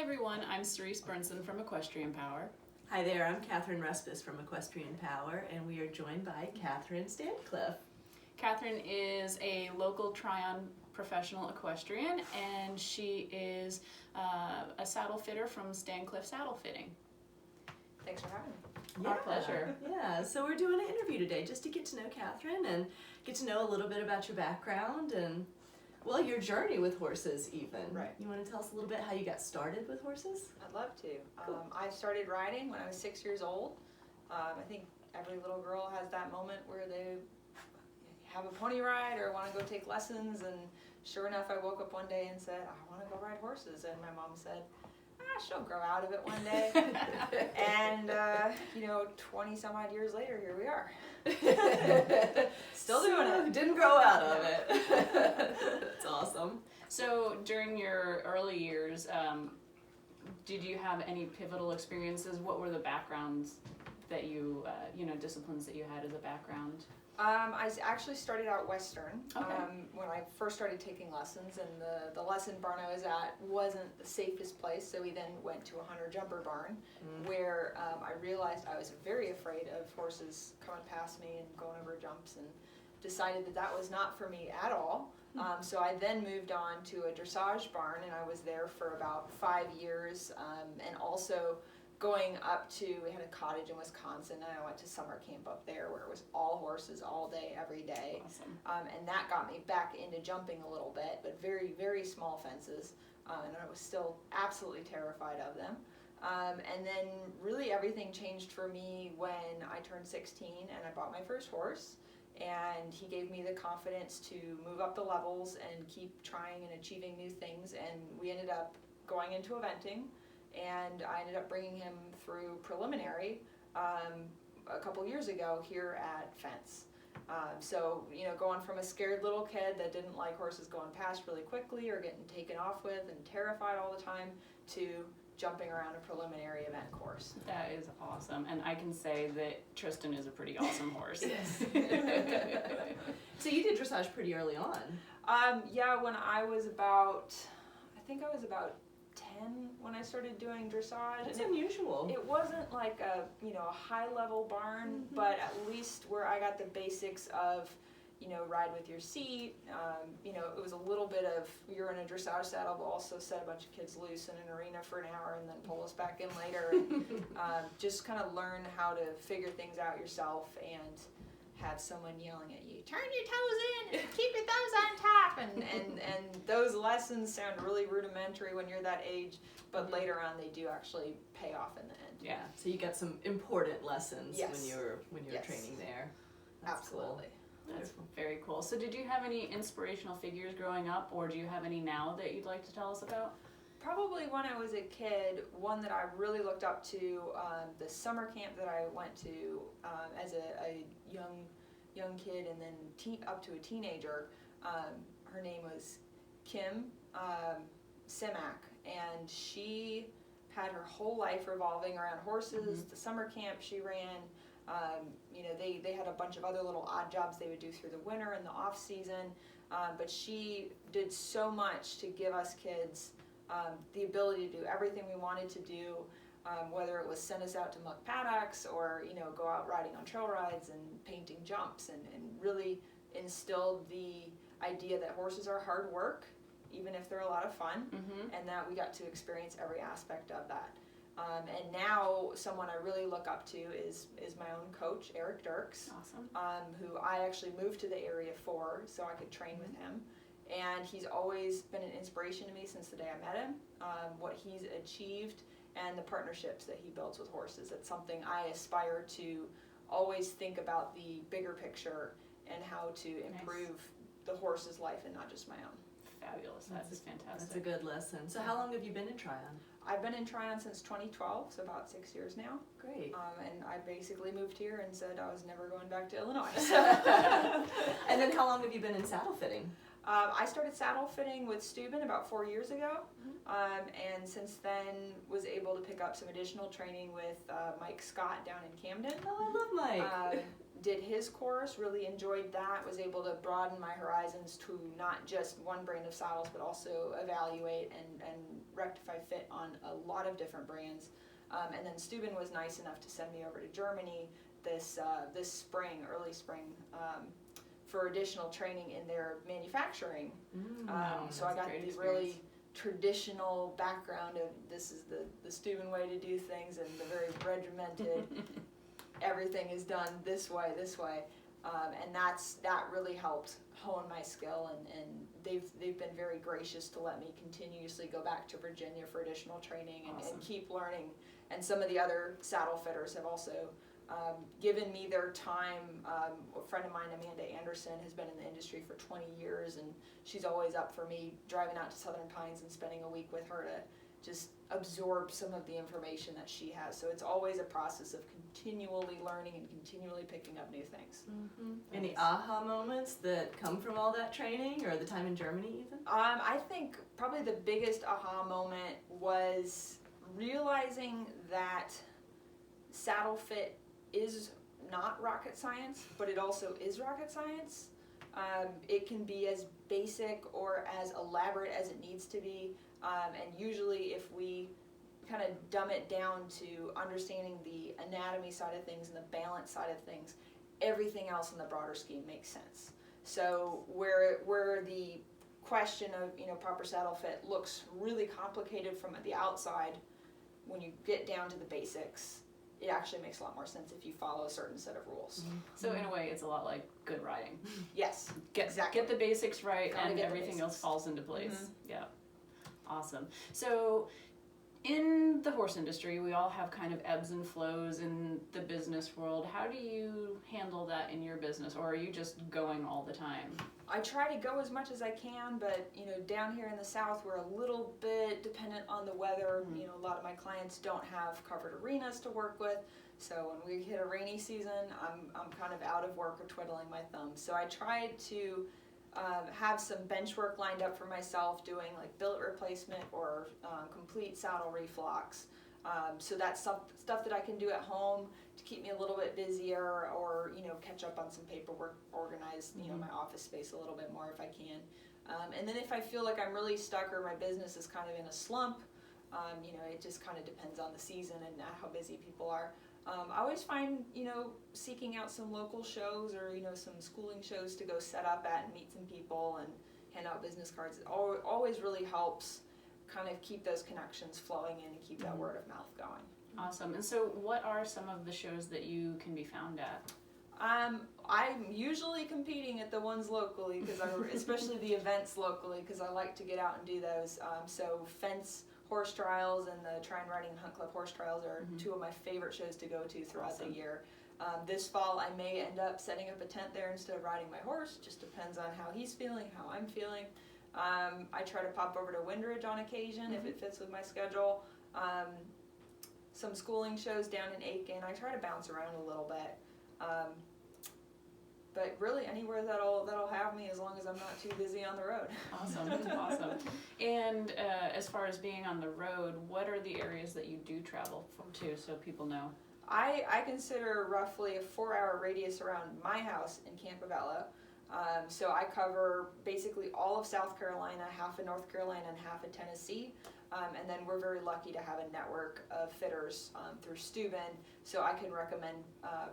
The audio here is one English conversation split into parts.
everyone, I'm Cerice Berndsen from Equestrian Power. Hi there, I'm Katharine Respess from Equestrian Power, and we are joined by Katharine Stancliff. Katharine is a local Tryon professional equestrian, and she is a saddle fitter from Stancliff Saddle Fitting. Thanks for having me. Our pleasure. Yeah, so we're doing an interview today just to get to know Katharine and get to know a little bit about your background and, well, your journey with horses even. Right. You want to tell us a little bit how you got started with horses? I'd love to. Cool. I started riding when I was 6 years old. I think every little girl has that moment where they have a pony ride or want to go take lessons, and sure enough, I woke up one day and said, I want to go ride horses, and my mom said, she'll grow out of it one day. And 20 some odd years later, here we are. Still doing it. Didn't grow out of it. That's awesome. So during your early years, did you have any pivotal experiences? What were the backgrounds that you, disciplines that you had as a background? I actually started out Western Okay. when I first started taking lessons, and the lesson barn I was at wasn't the safest place, so we then went to a hunter jumper barn where I realized I was very afraid of horses coming past me and going over jumps, and decided that was not for me at all. So I then moved on to a dressage barn, and I was there for about 5 years, and also going up to, we had a cottage in Wisconsin, and I went to summer camp up there where it was all horses all day, every day. Awesome. And that got me back into jumping a little bit, but very, very small fences. And I was still absolutely terrified of them. And then really everything changed for me when I turned 16 and I bought my first horse. And he gave me the confidence to move up the levels and keep trying and achieving new things. And we ended up going into eventing. And I ended up bringing him through preliminary a couple years ago here at Fence. So, going from a scared little kid that didn't like horses going past really quickly or getting taken off with and terrified all the time to jumping around a preliminary event course. That is awesome, and I can say that Tristan is a pretty awesome horse. Yes. So you did dressage pretty early on. Yeah, when I was about 10 when I stared doing dressage. That's and unusual. It wasn't like a high level barn, but at least where I got the basics of ride with your seat. It was a little bit of you're in a dressage saddle, but also set a bunch of kids loose in an arena for an hour and then pull us back in later. And, just kind of learn how to figure things out yourself and have someone yelling at you, turn your toes in and keep your thumbs on top, and those lessons sound really rudimentary when you're that age, but later on they do actually pay off in the end. Yeah. So you got some important lessons Yes. when you were Yes. training there. That's Absolutely. Cool. That's very cool. So did you have any inspirational figures growing up, or do you have any now that you'd like to tell us about? Probably when I was a kid, one that I really looked up to, the summer camp that I went to as a young kid and then up to a teenager. Her name was Kim Simak, and she had her whole life revolving around horses. The summer camp she ran, they had a bunch of other little odd jobs they would do through the winter and the off season, but she did so much to give us kids the ability to do everything we wanted to do, whether it was send us out to muck paddocks or go out riding on trail rides and painting jumps, and really instilled the idea that horses are hard work, even if they're a lot of fun, and that we got to experience every aspect of that. And now someone I really look up to is my own coach, Eric Dirks, Awesome. who I actually moved to the area for so I could train with him. And he's always been an inspiration to me since the day I met him, what he's achieved and the partnerships that he builds with horses. It's something I aspire to always think about, the bigger picture and how to improve the horse's life and not just my own. Fabulous. That's fantastic. That's a good lesson. So how long have you been in Tryon? I've been in Tryon since 2012, so about 6 years now. Great. And I basically moved here and said I was never going back to Illinois. And then how long have you been in saddle fitting? I started saddle fitting with Stubben about 4 years ago, and since then was able to pick up some additional training with Mike Scott down in Camden. Oh, I love Mike. did his course, really enjoyed that, was able to broaden my horizons to not just one brand of saddles, but also evaluate and rectify fit on a lot of different brands. And then Stubben was nice enough to send me over to Germany this spring, early spring, for additional training in their manufacturing. So I got the really traditional background of this is the Stubben way to do things, and the very regimented, everything is done this way, and that really helped hone my skill, and they've been very gracious to let me continuously go back to Virginia for additional training and keep learning. And some of the other saddle fitters have also given me their time. A friend of mine, Amanda Anderson, has been in the industry for 20 years, and she's always up for me driving out to Southern Pines and spending a week with her to just absorb some of the information that she has. So it's always a process of continually learning and continually picking up new things. Any aha moments that come from all that training, or the time in Germany even? I think probably the biggest aha moment was realizing that saddle fit is not rocket science, but it also is rocket science. It can be as basic or as elaborate as it needs to be, and usually if we kind of dumb it down to understanding the anatomy side of things and the balance side of things, everything else in the broader scheme makes sense. So where the question of proper saddle fit looks really complicated from the outside, when you get down to the basics, it actually makes a lot more sense if you follow a certain set of rules. So in a way, it's a lot like good riding. Yes, Exactly. Get the basics right, and everything else basics. falls into place. Yeah, awesome. So in the horse industry, we all have kind of ebbs and flows in the business world. How do you handle that in your business, or are you just going all the time? I try to go as much as I can, but down here in the South, we're a little bit dependent on the weather. A lot of my clients don't have covered arenas to work with, so when we hit a rainy season, I'm kind of out of work or twiddling my thumbs. So I try to have some bench work lined up for myself, doing like billet replacement or complete saddle reflocks. So that's stuff that I can do at home to keep me a little bit busier, or catch up on some paperwork, organize my office space a little bit more if I can. And then if I feel like I'm really stuck or my business is kind of in a slump, it just kind of depends on the season and how busy people are. I always find, seeking out some local shows or, some schooling shows to go set up at and meet some people and hand out business cards. It always really helps kind of keep those connections flowing in and keep that word of mouth going. Awesome. And so what are some of the shows that you can be found at? I'm usually competing at the ones locally, especially the events locally, because I like to get out and do those. So fence horse trials and the Tryon Riding and Hunt Club horse trials are two of my favorite shows to go to throughout the year. This fall I may end up setting up a tent there instead of riding my horse. Just depends on how he's feeling, how I'm feeling. I try to pop over to Windridge on occasion if it fits with my schedule. Some schooling shows down in Aiken. I try to bounce around a little bit. But really anywhere that'll have me, as long as I'm not too busy on the road. Awesome, awesome. And as far as being on the road, what are the areas that you do travel to, so people know? I consider roughly a 4-hour radius around my house in Campobello. So I cover basically all of South Carolina, half of North Carolina, and half of Tennessee. And then we're very lucky to have a network of fitters through Stubben, so I can recommend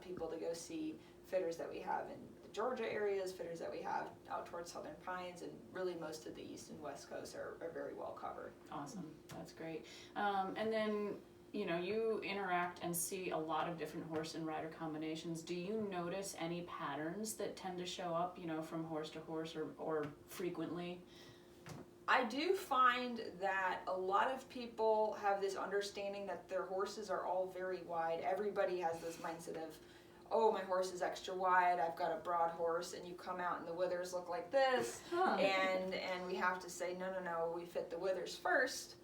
people to go see fitters that we have in the Georgia areas, fitters that we have out towards Southern Pines, and really most of the East and West Coast are very well covered. Awesome, that's great. And then, you interact and see a lot of different horse and rider combinations. Do you notice any patterns that tend to show up, from horse to horse or frequently? I do find that a lot of people have this understanding that their horses are all very wide. Everybody has this mindset of, oh, my horse is extra wide, I've got a broad horse, and you come out and the withers look like this, and we have to say, no, we fit the withers first.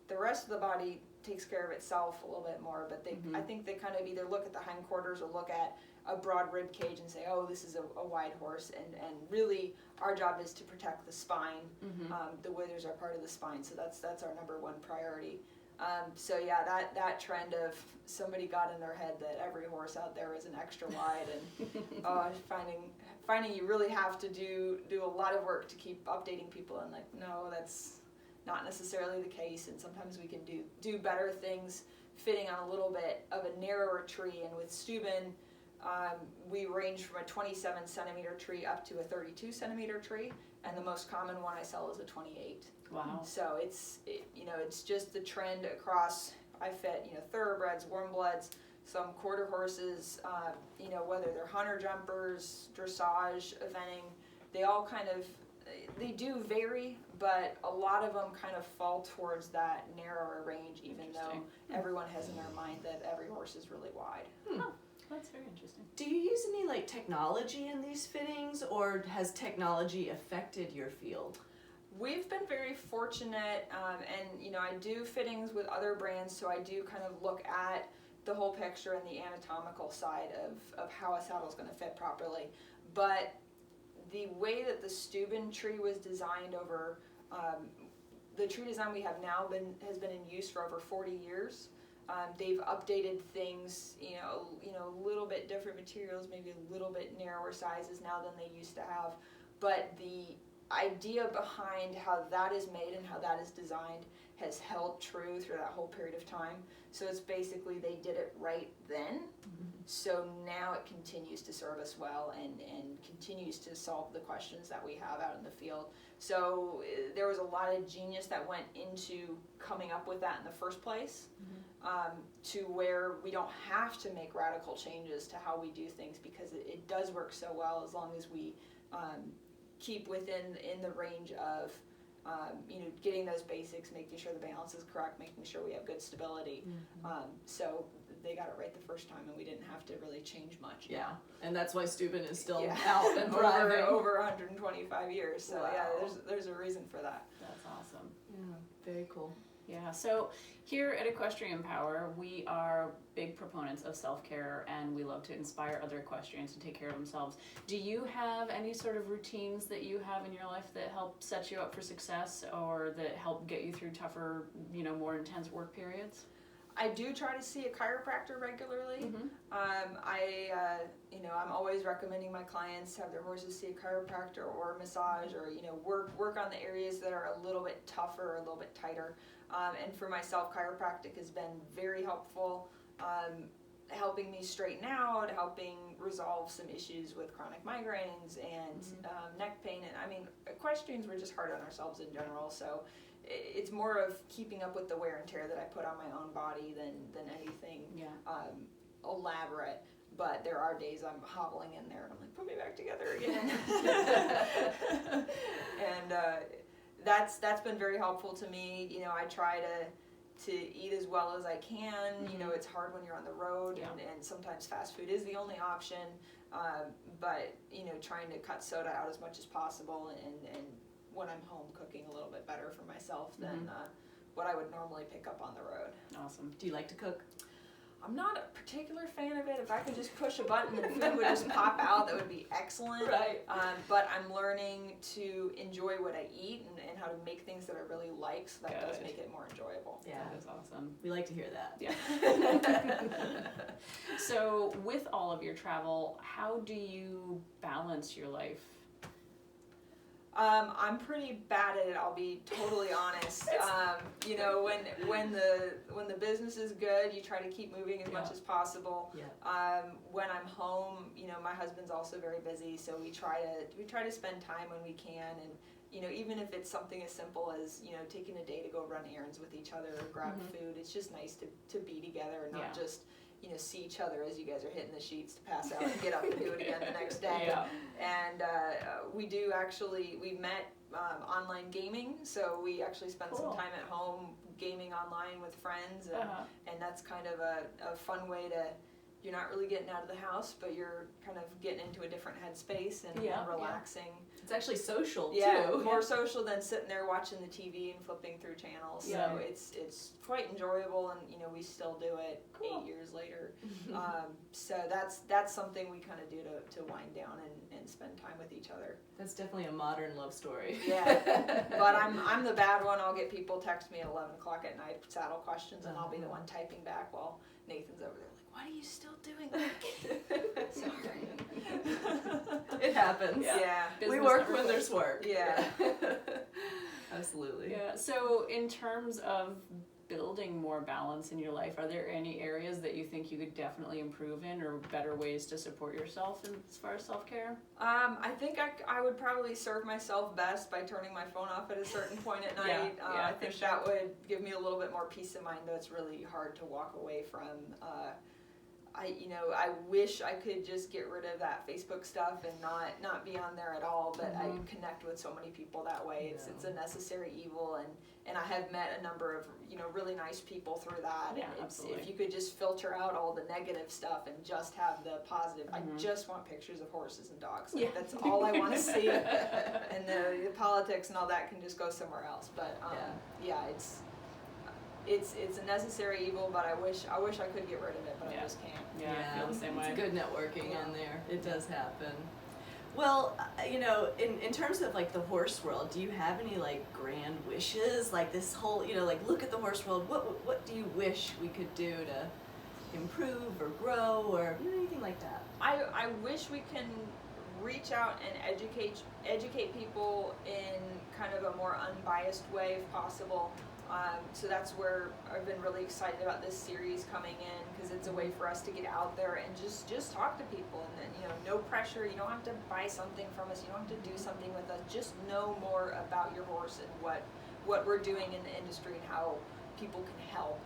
The rest of the body takes care of itself a little bit more, but I think they kind of either look at the hindquarters or look at a broad rib cage and say, oh, this is a wide horse, and really our job is to protect the spine. The withers are part of the spine, so that's our number one priority. So yeah, that trend of somebody got in their head that every horse out there is an extra wide, and finding you really have to do a lot of work to keep updating people, and like, no, that's not necessarily the case, and sometimes we can do better things fitting on a little bit of a narrower tree. And with Stubben, we range from a 27 centimeter tree up to a 32 centimeter tree, and the most common one I sell is a 28. Wow. So it's just the trend across. I fit, thoroughbreds, warm bloods, some quarter horses, whether they're hunter jumpers, dressage, eventing, they all they do vary, but a lot of them kind of fall towards that narrower range, even though everyone has in their mind that every horse is really wide. Oh, that's very interesting. Do you use any technology in these fittings, or has technology affected your field? We've been very fortunate, and I do fittings with other brands, so I do kind of look at the whole picture and the anatomical side of how a saddle is going to fit properly. But the way that the Stubben tree was designed over, the tree design we have now has been in use for over 40 years. They've updated things, a little bit different materials, maybe a little bit narrower sizes now than they used to have. But the idea behind how that is made and how that is designed has held true through that whole period of time. So it's basically they did it right then. Mm-hmm. So now it continues to serve us well and continues to solve the questions that we have out in the field. So there was a lot of genius that went into coming up with that in the first place, to where we don't have to make radical changes to how we do things, because it does work so well as long as we keep within the range of getting those basics, making sure the balance is correct, making sure we have good stability. Mm-hmm. So they got it right the first time, and we didn't have to really change much. Yeah, and that's why Stubben is still out and thriving. over 125 years. So yeah, there's a reason for that. That's awesome. Yeah, very cool. Yeah, so here at Equestrian Power, we are big proponents of self-care, and we love to inspire other equestrians to take care of themselves. Do you have any sort of routines that you have in your life that help set you up for success, or that help get you through tougher, more intense work periods? I do try to see a chiropractor regularly. Mm-hmm. I'm always recommending my clients have their horses see a chiropractor or massage, or work on the areas that are a little bit tougher, or a little bit tighter. And for myself, chiropractic has been very helpful, helping me straighten out, helping resolve some issues with chronic migraines and neck pain. And equestrians, we're just hard on ourselves in general, so it's more of keeping up with the wear and tear that I put on my own body than anything elaborate. But there are days I'm hobbling in there and I'm like, put me back together again. And that's been very helpful to me. I try to eat as well as I can. Mm-hmm. It's hard when you're on the road, and sometimes fast food is the only option. But trying to cut soda out as much as possible, and when I'm home, cooking a little bit better for myself than what I would normally pick up on the road. Awesome. Do you like to cook? I'm not a particular fan of it. If I could just push a button and food would just pop out, that would be excellent. Right. But I'm learning to enjoy what I eat and how to make things that I really like, so that does make it more enjoyable. Yeah, that is awesome. We like to hear that. Yeah. So with all of your travel, how do you balance your life? I'm pretty bad at it, I'll be totally honest. When the business is good, you try to keep moving as much as possible. Yeah. When I'm home, my husband's also very busy, so we try to spend time when we can, and even if it's something as simple as taking a day to go run errands with each other or grab food, it's just nice to be together and not just see each other as you guys are hitting the sheets to pass out and get up and do it again the next day. Yeah. And we've met online gaming, so we actually spend some time at home gaming online with friends, and that's kind of a fun way to, you're not really getting out of the house, but you're kind of getting into a different headspace and relaxing. It's actually social Yeah, too. more social than sitting there watching the TV and flipping through channels. Yeah. So it's quite enjoyable, and we still do it Cool. 8 years later. So that's something we kind of do to wind down and spend time with each other. That's definitely a modern love story. Yeah, but I'm the bad one. I'll get people text me at 11 o'clock at night, saddle questions, and I'll be the one typing back while Nathan's over there like, "What are you still doing?" Sorry. It happens. Yeah. We Business work never when quits. there's work. Yeah. Absolutely. Yeah. So in terms of building more balance in your life, are there any areas that you think you could definitely improve in, or better ways to support yourself as far as self-care? I think I would probably serve myself best by turning my phone off at a certain point at night. Yeah, I think that would give me a little bit more peace of mind, though it's really hard to walk away from. I wish I could just get rid of that Facebook stuff and not be on there at all, but I connect with so many people that way. It's a necessary evil, and I have met a number of really nice people through that. Yeah, and absolutely. if you could just filter out all the negative stuff and just have the positive. I just want pictures of horses and dogs. Like, that's all I want to see. And the politics and all that can just go somewhere else. But it's a necessary evil, but I wish I could get rid of it, but I just can't. Yeah, I feel the same way. It's good networking in there. It does happen. Well, in terms of like the horse world, do you have any like grand wishes? Like this whole, like look at the horse world. What do you wish we could do to improve or grow or anything like that? I wish we can reach out and educate people in kind of a more unbiased way if possible. So that's where I've been really excited about this series coming in, because it's a way for us to get out there and just talk to people, and then no pressure. You don't have to buy something from us. You don't have to do something with us. Just know more about your horse and what we're doing in the industry and how people can help.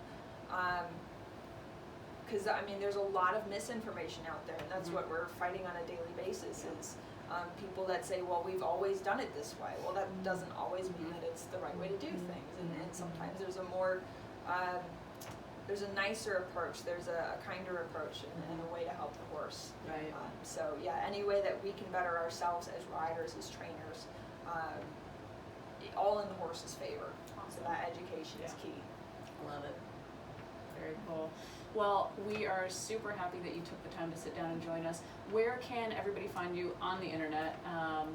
Because there's a lot of misinformation out there, and that's what we're fighting on a daily basis. Is people that say, well, we've always done it this way. Well, that doesn't always mean that it's the right way to do things. And sometimes there's a more, there's a nicer approach. There's a kinder approach and a way to help the horse. Right. So yeah, any way that we can better ourselves as riders, as trainers, all in the horse's favor. So that education is key. Love it. Very cool. Well, we are super happy that you took the time to sit down and join us. Where can everybody find you on the internet,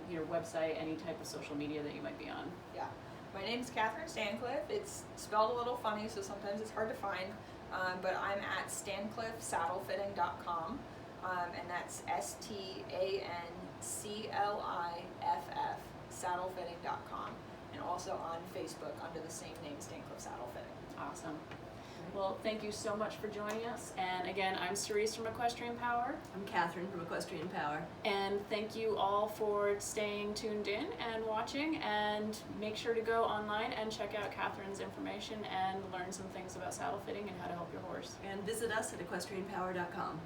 your website, any type of social media that you might be on? Yeah. My name's Katharine Stancliff. It's spelled a little funny, so sometimes it's hard to find. But I'm at stancliffsaddlefitting.com, and that's STANCLIFF saddlefitting.com, and also on Facebook under the same name, Stancliff Saddle Fitting. Awesome. Well, thank you so much for joining us. And again, I'm Cerice from Equestrian Power. I'm Katherine from Equestrian Power. And thank you all for staying tuned in and watching. And make sure to go online and check out Katharine's information and learn some things about saddle fitting and how to help your horse. And visit us at equestrianpower.com.